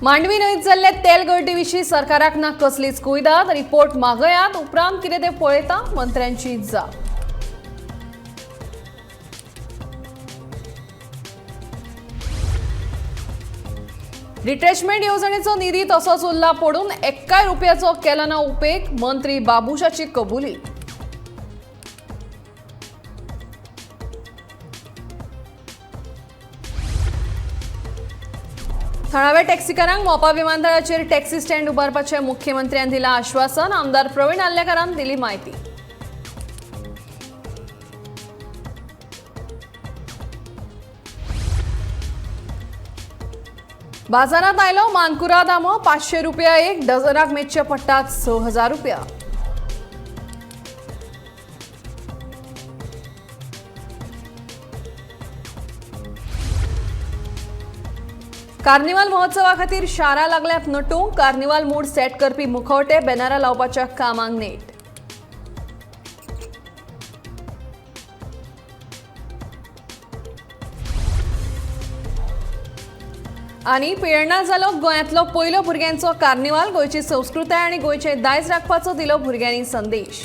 मांडवी न्हंयत जाल्ले तेल गळती विशीं सरकाराक ना कसलीच कुयदाद. रिपोर्ट मागयात, उपरांत कितें तें पळयता मंत्र्यांची जाप. रिट्रेशमेंट येवजणेचो निधी तसोच उरला पडून एक्काय रुपयाचो केलो ना उपेग. मंत्री बाबुशाची कबुली. थळाव्या टॅक्सीकारांक मोपा विमानतळाचेर टॅक्सी स्टँड उबारपाचें मुख्यमंत्र्यान दिलां आश्वासन. आमदार प्रवीण आल्लेकारान दिली माहिती. बाजारात आयलो मानकुराद आंबो. 500 रुपया एक. डझनाक मेजचे पडटात 6000 रुपया. कार्निवाल महोत्सवा खातीर शारां लागल्यात नटूंक. कार्निवाल मूड सेट करपी मुखवटे बॅनरां लावपाच्या कामाक नेट. आनी पियेळणा जालो गोंयांतलो पयलो भुरग्यांचो कार्निवाल. गोंयची संस्कृताय आनी गोंयचें दायज राखपाचो दिलो भुरग्यांनी संदेश.